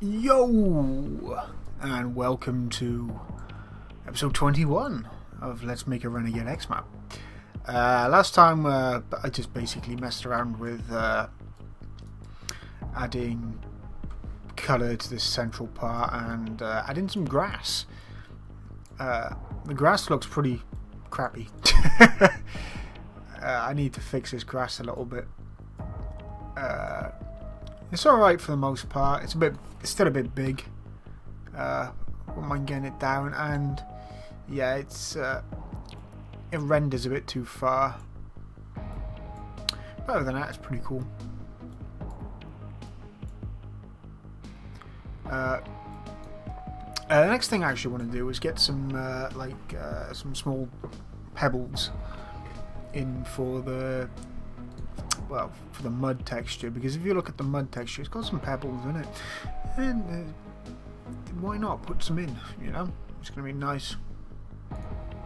Yo! And welcome to episode 21 of Let's Make a RenegadeX Map. Last time I just basically messed around with adding colour to this central part and adding some grass. The grass looks pretty crappy. I need to fix this grass a little bit. It's alright for the most part. It's still a bit big. Wouldn't mind getting it down, and yeah, it renders a bit too far. But other than that, it's pretty cool. The next thing I actually want to do is get some some small pebbles in for the mud texture, because if you look at the mud texture, it's got some pebbles in it, and why not put some in? You know, it's going to be nice.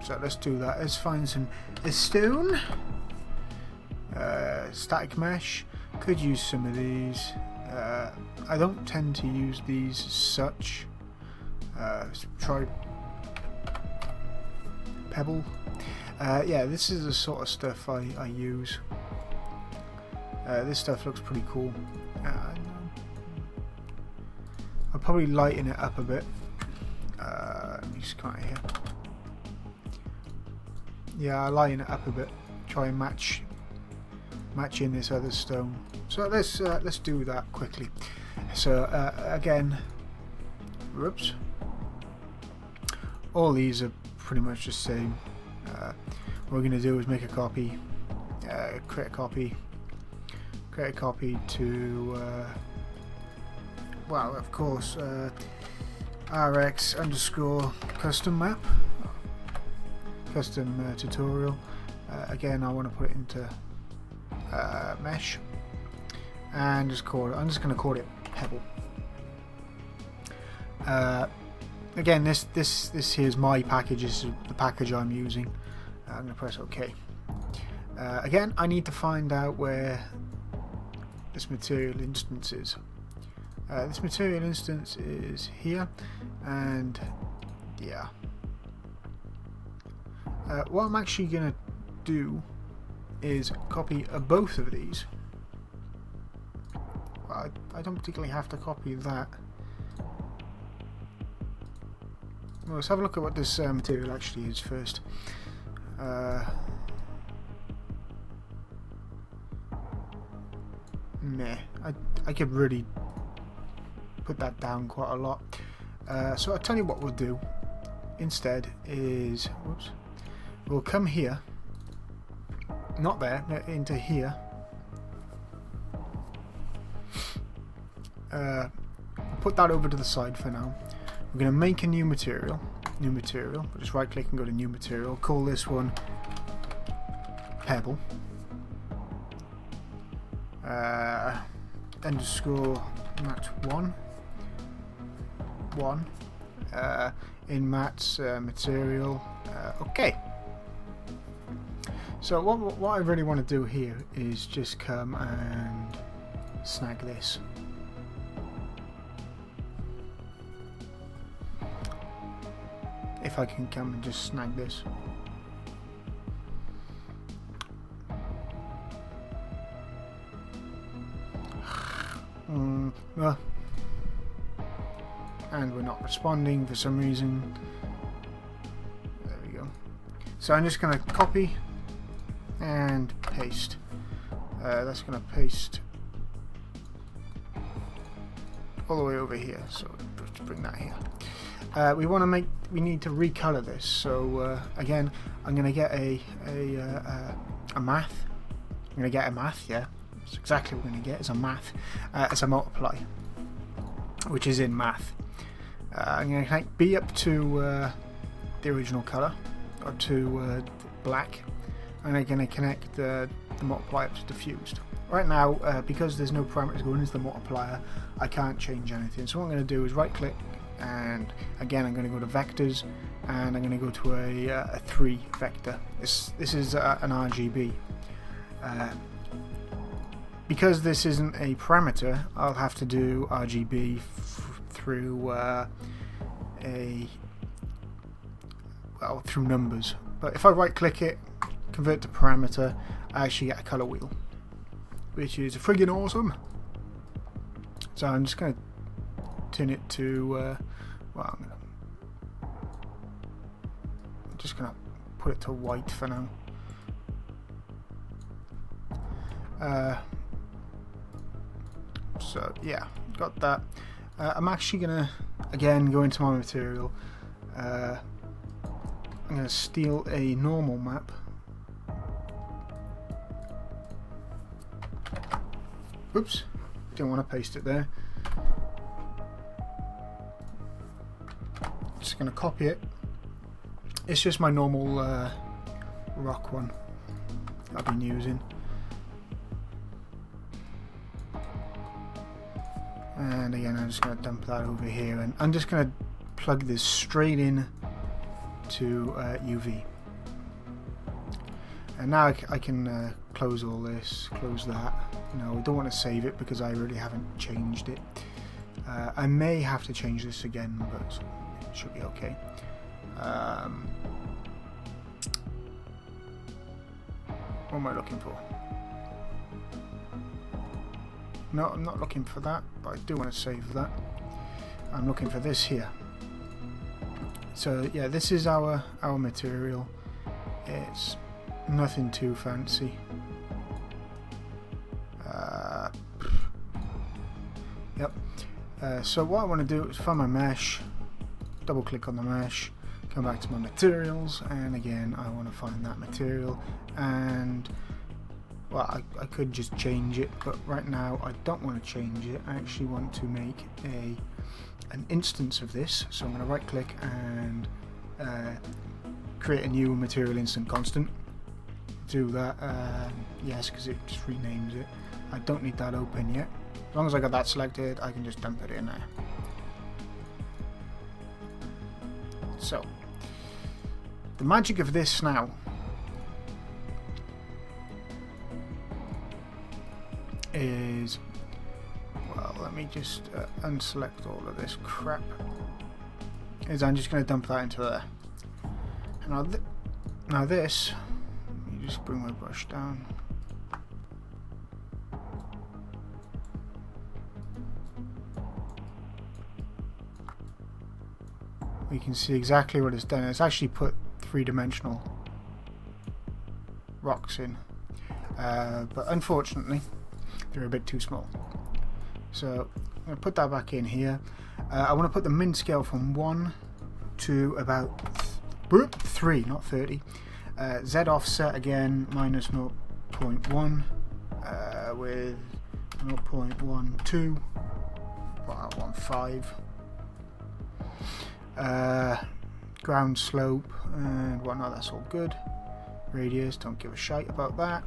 So let's do that. Let's find some stone, static mesh. Could use some of these. I don't tend to use these as such. Let's try pebble. Yeah, this is the sort of stuff I use. This stuff looks pretty cool. I'll probably lighten it up a bit. Let me just come out here. Yeah, I'll lighten it up a bit. Try and match in this other stone. So let's do that quickly. So again, whoops. All these are pretty much the same. What we're going to do is make a copy, create a copy to, well, of course, RX_custom map, custom tutorial. Again, I want to put it into mesh, and just call it. I'm just going to call it Pebble. Again, this here's my package. This is the package I'm using. I'm going to press OK. Again, I need to find out where this material instance is. This material instance is here, and yeah. What I'm actually going to do is copy both of these. Well, I don't particularly have to copy that. Well, let's have a look at what this material actually is first. Meh. I could really put that down quite a lot. So I'll tell you what we'll do instead is, whoops, we'll come here, not there, into here. Put that over to the side for now. We're going to make a new material. We'll just right click and go to new material. Call this one Pebble. Underscore mat 1 in mat's material. Okay. So what I really want to do here is just come and snag this. If I can come and just snag this. And we're not responding for some reason. There we go. So I'm just going to copy and paste. That's going to paste all the way over here. So let's bring that here. We need to recolor this. So again, I'm going to get a math. I'm going to get a math. Yeah, that's exactly what we're going to get. Is a math. It's a multiply, which is in math. I'm going to connect B up to the original color, or to black, and I'm going to connect the multiply up to diffused. Right now, because there's no parameters going into the multiplier, I can't change anything. So what I'm going to do is right click, and again I'm going to go to vectors, and I'm going to go to a 3 vector. This is an RGB. Because this isn't a parameter, I'll have to do RGB through through numbers. But if I right click it, convert to parameter, I actually get a color wheel, which is friggin' awesome. So I'm just going to turn it to I'm just going to put it to white for now. So yeah, got that. I'm actually gonna again go into my material. I'm gonna steal a normal map. Oops, didn't want to paste it there. Just gonna copy it. It's just my normal rock one I've been using. And again, I'm just going to dump that over here, and I'm just going to plug this straight in to UV. And now I can close all this, close that. No, I don't want to save it because I really haven't changed it. I may have to change this again, but it should be okay. What am I looking for? No, I'm not looking for that, but I do want to save that. I'm looking for this here. So yeah, this is our material. It's nothing too fancy. Yep. So what I want to do is find my mesh, double click on the mesh, come back to my materials, and again I want to find that material, and well, I could just change it, but right now I don't want to change it. I actually want to make an instance of this, so I'm going to right click and create a new material instant constant. Do that, yes, because it just renames it. I don't need that open yet. As long as I got that selected, I can just dump it in there. So, the magic of this now is, well, let me just unselect all of this crap, is I'm just going to dump that into there. And now this, let me just bring my brush down. We can see exactly what it's done. It's actually put three-dimensional rocks in, but unfortunately they're a bit too small. So I'm going to put that back in here. I want to put the min scale from 1 to about 3, not 30. Z offset again minus 0.1 with 0.12, well, 1.5. Ground slope and whatnot, that's all good. Radius, don't give a shite about that.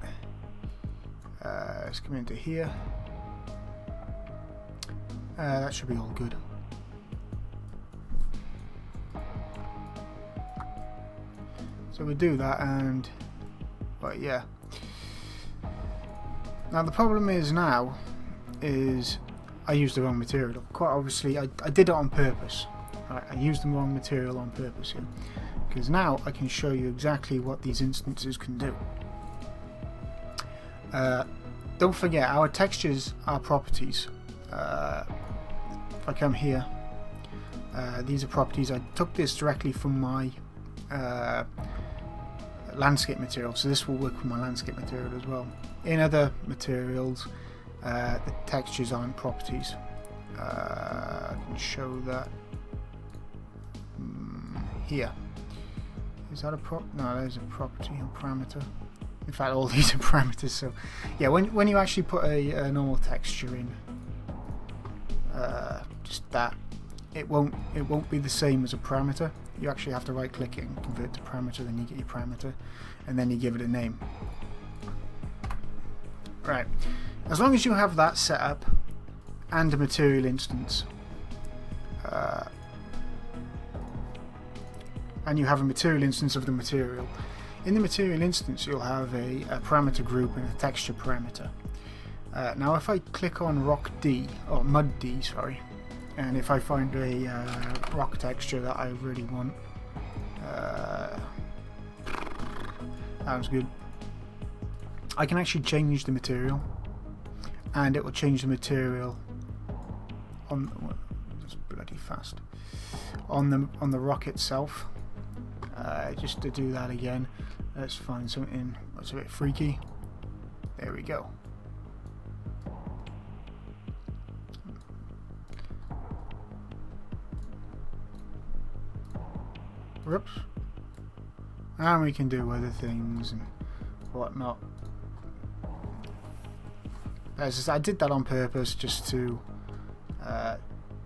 Let's come into here. That should be all good. So we do that, and but yeah. Now the problem is I used the wrong material. Quite obviously, I did it on purpose. I used the wrong material on purpose here, because now I can show you exactly what these instances can do. Don't forget, our textures are properties. If I come here, these are properties. I took this directly from my landscape material, so this will work with my landscape material as well. In other materials, the textures aren't properties. I can show that here. Is that a no, there's a property or parameter. In fact, all these are parameters. So yeah, when you actually put a normal texture in, just that, it won't be the same as a parameter. You actually have to right click it and convert to parameter, then you get your parameter, and then you give it a name. Right, as long as you have that set up and a material instance, and you have a material instance of the material. In the material instance, you'll have a parameter group and a texture parameter. Now if I click on rock D, or mud D, sorry, And if I find a rock texture that I really want, sounds good, I can actually change the material, and it will change the material on that's bloody fast on the rock itself. Just to do that again, let's find something that's a bit freaky. There we go. Whoops. And we can do other things and whatnot. I did that on purpose just to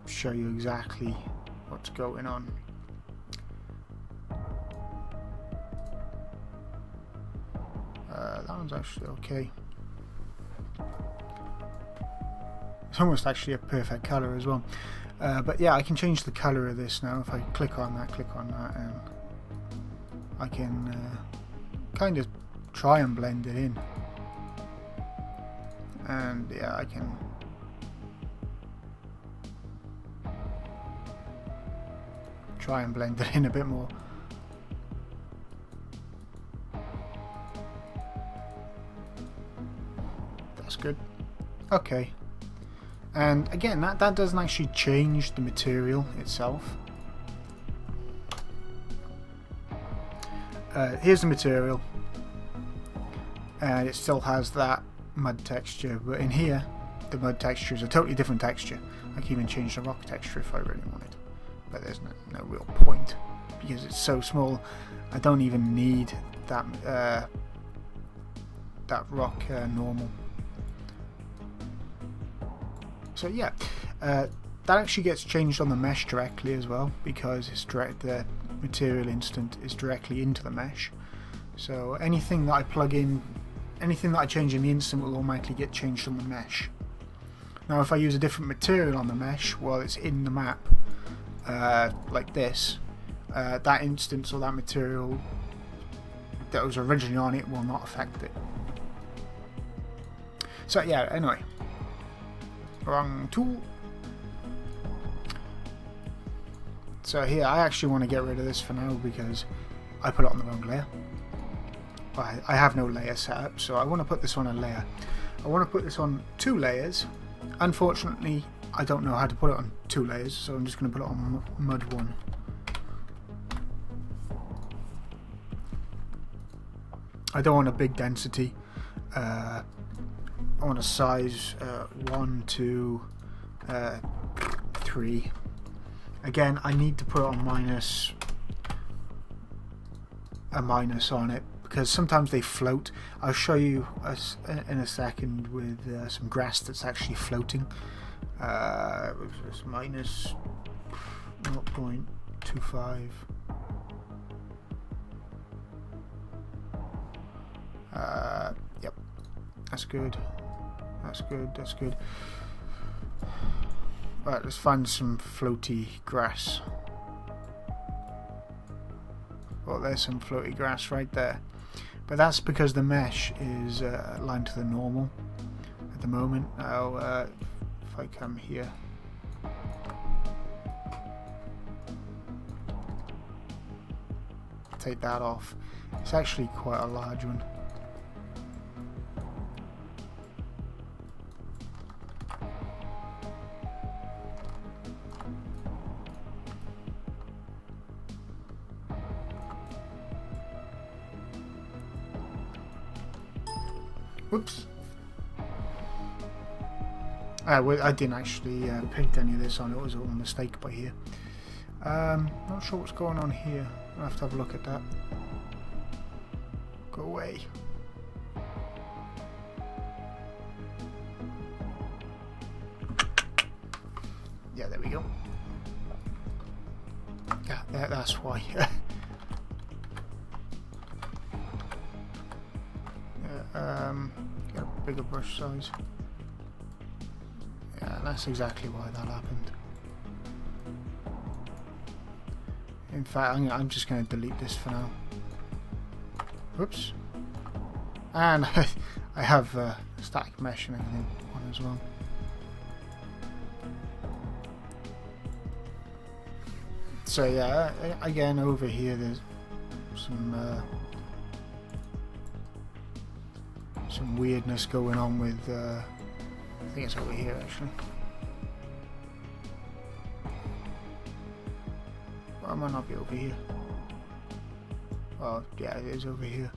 show you exactly what's going on. That one's actually okay. It's almost actually a perfect colour as well. But yeah, I can change the colour of this now. If I click on that, and I can kind of try and blend it in. And yeah, I can try and blend it in a bit more. That's good. Okay. And again, that doesn't actually change the material itself. Here's the material, and it still has that mud texture, but in here the mud texture is a totally different texture. I can even change the rock texture if I really wanted, but there's no real point because it's so small. I don't even need that that rock normal. So yeah, that actually gets changed on the mesh directly as well, because it's the material instant is directly into the mesh. So anything that I plug in, anything that I change in the instant will automatically get changed on the mesh. Now if I use a different material on the mesh while it's in the map, like this, that instance or that material that was originally on it will not affect it. So yeah, anyway. Wrong tool. So here, I actually want to get rid of this for now because I put it on the wrong layer. I have no layer set up, so I want to put this on a layer. I want to put this on 2 layers. Unfortunately, I don't know how to put it on 2 layers, so I'm just going to put it on mud 1. I don't want a big density. I want a size 1, 2, 3. Again, I need to put on a minus on it because sometimes they float. I'll show you in a second with some grass that's actually floating. It's minus 0.25. Yep, that's good. That's good. Right, let's find some floaty grass. Oh, there's some floaty grass right there. But that's because the mesh is aligned to the normal at the moment. Now, if I come here, take that off. It's actually quite a large one. Whoops. I didn't actually paint any of this on, it was all a mistake by here. Not sure what's going on here. I'll have to have a look at that. Go away. Yeah, there we go. Yeah, that's why. Get a bigger brush size. Yeah, that's exactly why that happened. In fact, I'm just going to delete this for now. Whoops. And I have static mesh and everything on as well. So yeah, again over here there's some weirdness going on with. I think it's over here actually. Or it might not be over here. Oh yeah, it is over here.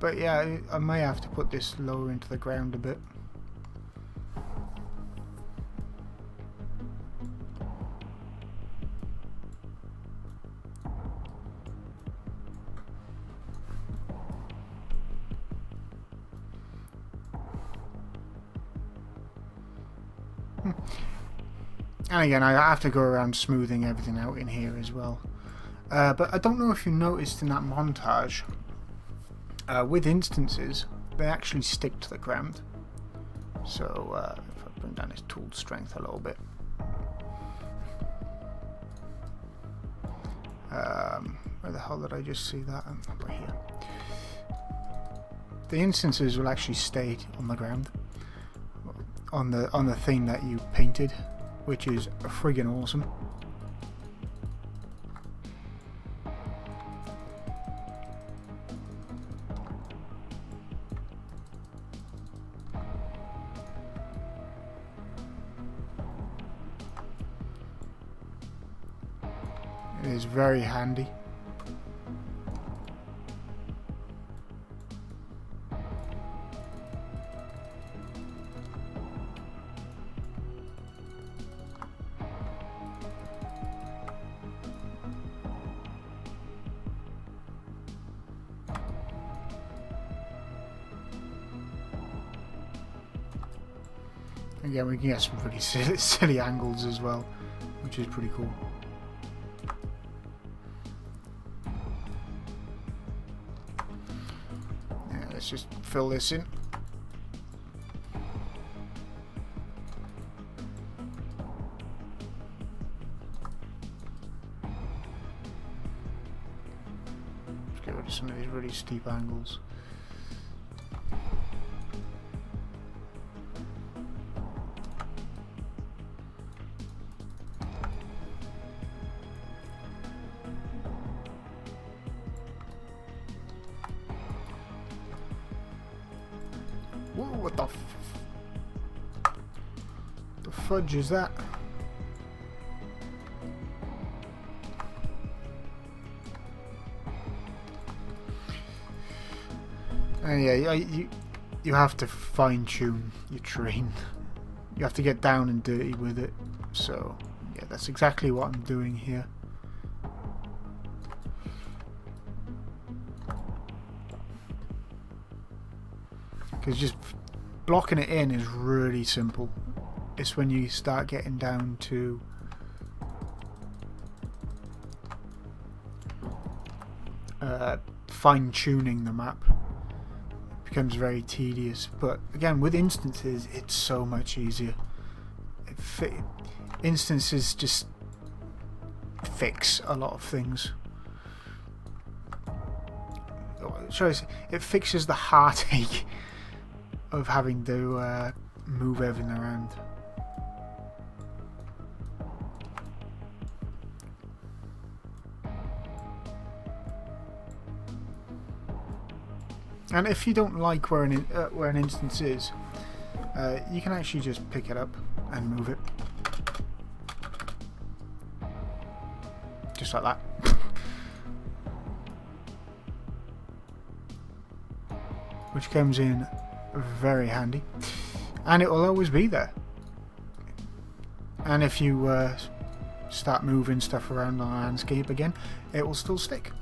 But yeah, I may have to put this lower into the ground a bit. And again, I have to go around smoothing everything out in here as well. But I don't know if you noticed in that montage, with instances, they actually stick to the ground. So if I bring down his tool strength a little bit. Where the hell did I just see that? Right here. The instances will actually stay on the ground, on the thing that you painted, which is friggin' awesome. It is very handy. Again, we can get some pretty silly angles as well, which is pretty cool. Yeah, let's just fill this in. Let's get rid of some of these really steep angles. Whoa, what the fudge is that? And yeah, you have to fine tune your terrain. You have to get down and dirty with it. So yeah, that's exactly what I'm doing here. Because just blocking it in is really simple. It's when you start getting down to fine-tuning the map, it becomes very tedious. But again, with instances, it's so much easier. Instances just fix a lot of things. It fixes the heartache of having to move everything around. And if you don't like where an instance is, you can actually just pick it up and move it, just like that. Which comes in very handy, and it will always be there. And if you start moving stuff around on the landscape again, it will still stick,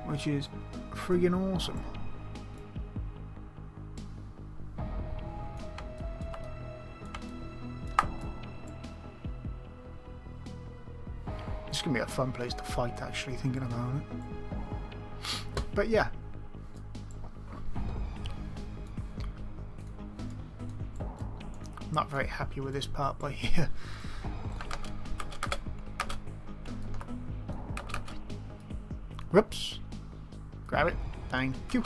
which is friggin' awesome. It's gonna be a fun place to fight, actually, thinking about it. But yeah. Not very happy with this part by here. Whoops. Grab it. Thank you.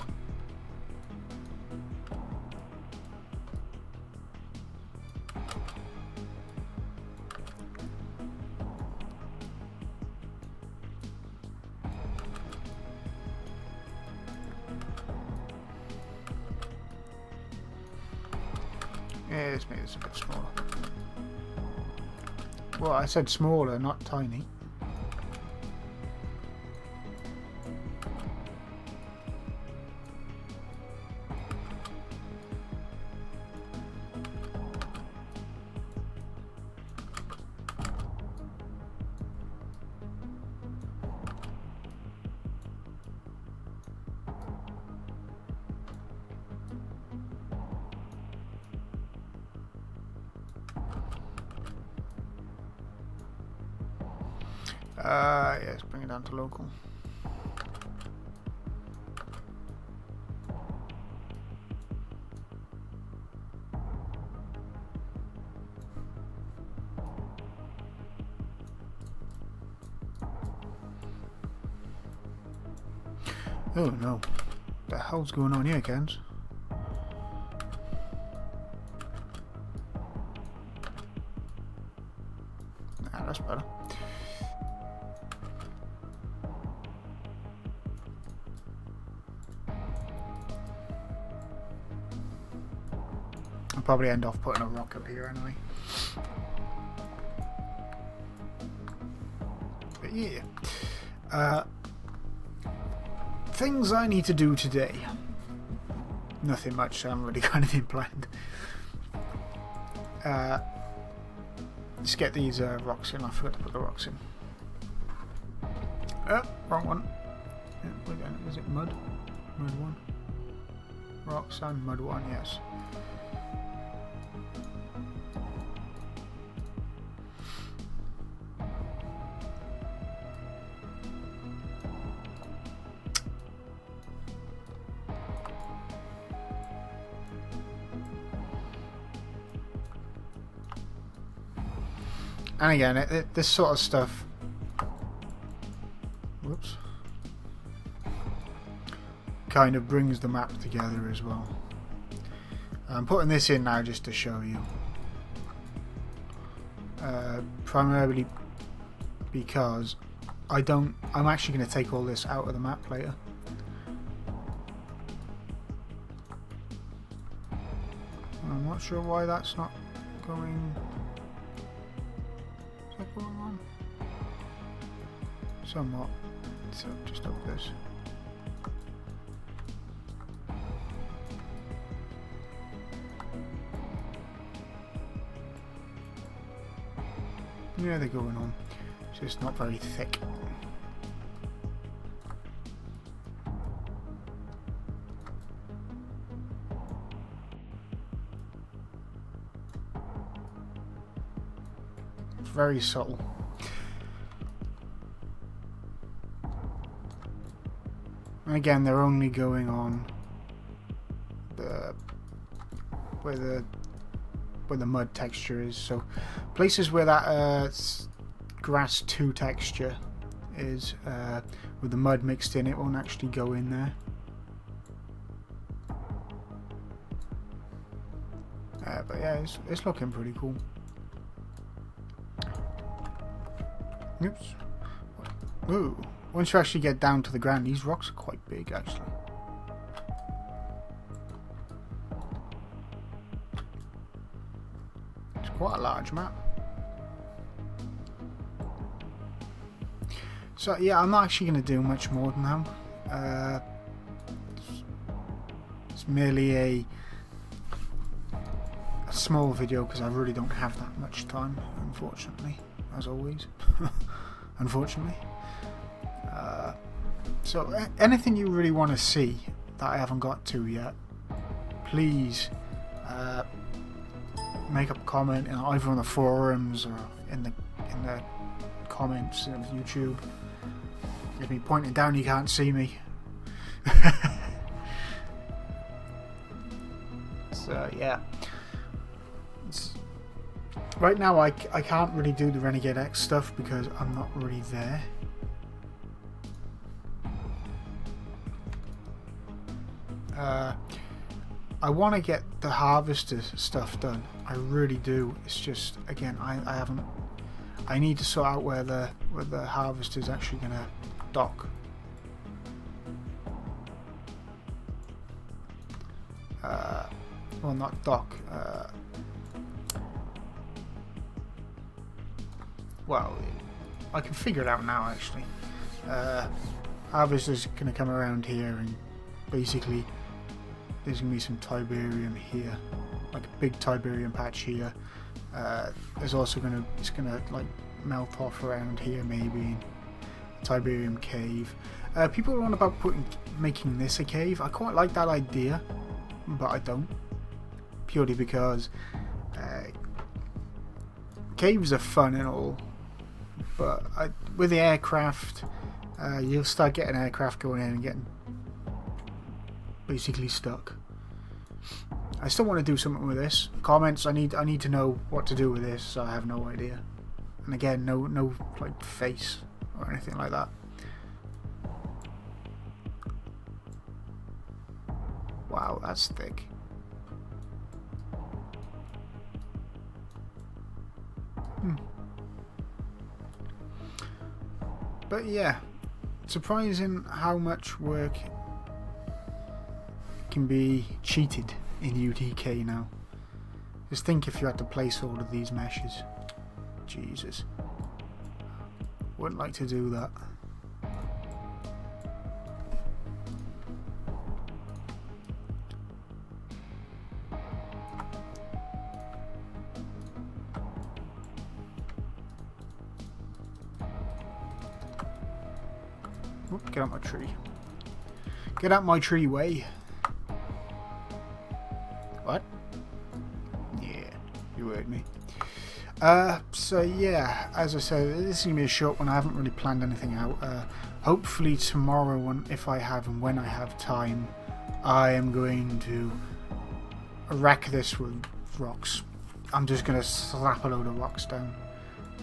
This maybe it's a bit smaller. Well, I said smaller, not tiny. Yes, bring it down to local. Oh no. What the hell's going on here, Kens? Ah, that's better. I'll probably end off putting a rock up here anyway. But yeah. Things I need to do today. Nothing much, I haven't really got anything planned. Let's get these rocks in. I forgot to put the rocks in. Wrong one. Is it mud? Mud one? Rock, sand, mud one, yes. And again, this sort of stuff, whoops, kind of brings the map together as well. I'm putting this in now just to show you, primarily because I'm actually going to take all this out of the map later. I'm not sure why that's not going. Going on? Somewhat. So just up this. Yeah, they're going on. It's just not very thick. Very subtle. And again, they're only going on where the mud texture is. So places where that grass 2 texture is with the mud mixed in, it won't actually go in there. But yeah, it's looking pretty cool. Oops. Ooh. Once you actually get down to the ground, these rocks are quite big, actually. It's quite a large map. So yeah, I'm not actually going to do much more than that. It's merely a small video because I really don't have that much time, unfortunately, as always. Unfortunately. So anything you really want to see that I haven't got to yet, please make a comment either on the forums or in the comments of YouTube. If me pointing down, you can't see me. So yeah. Right now I can't really do the Renegade X stuff because I'm not really there. I want to get the harvester stuff done. I really do. It's just, again, I haven't. I need to sort out where the harvester is actually going to dock. Well, not dock. well, I can figure it out now actually. Aav is just going to come around here and basically there's going to be some Tiberium here, like a big Tiberium patch here. There's also it's going to like melt off around here maybe. Tiberium cave. People are on about making this a cave. I quite like that idea, but I don't. Purely because caves are fun and all, but with the aircraft, you'll start getting aircraft going in and getting basically stuck. I still want to do something with this. Comments. I need to know what to do with this. So I have no idea. And again, no like face or anything like that. Wow, that's thick. But yeah, surprising how much work can be cheated in UTK now. Just think if you had to place all of these meshes. Jesus. Wouldn't like to do that. Get out my tree. Get out my tree way. What? Yeah, you heard me. So yeah, as I said, this is going to be a short one. I haven't really planned anything out. Hopefully tomorrow, if I have and when I have time, I am going to wreck this with rocks. I'm just going to slap a load of rocks down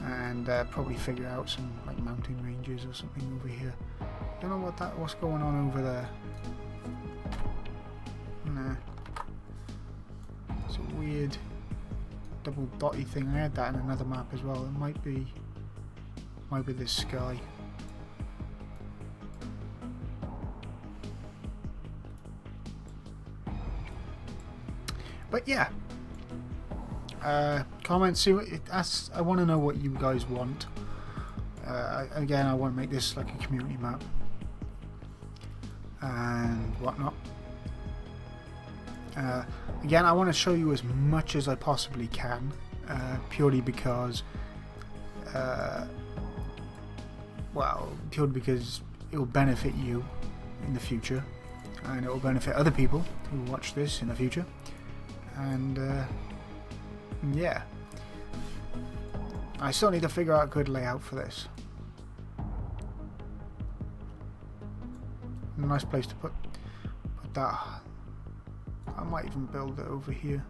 and probably figure out some like mountain ranges or something over here. Don't know what's going on over there. Nah. It's a weird double dotty thing. I had that in another map as well. It might be this sky. But yeah. Comment, see what I want to know what you guys want. Again, I want to make this like a community map and whatnot. Again, I want to show you as much as I possibly can, purely because it will benefit you in the future, and it will benefit other people who watch this in the future. And yeah, I still need to figure out a good layout for this. A nice place to put that. I might even build it over here.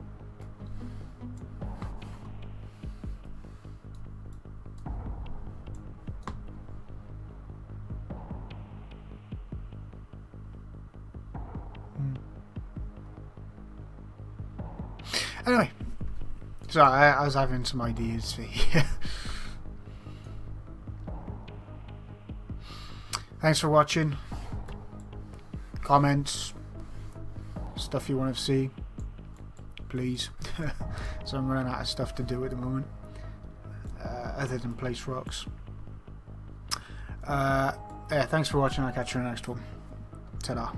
Anyway, so I was having some ideas for here. Thanks for watching. Comments, stuff you want to see, please. So I'm running out of stuff to do at the moment, other than place rocks. Yeah, thanks for watching. I'll catch you in the next one. Ta-da.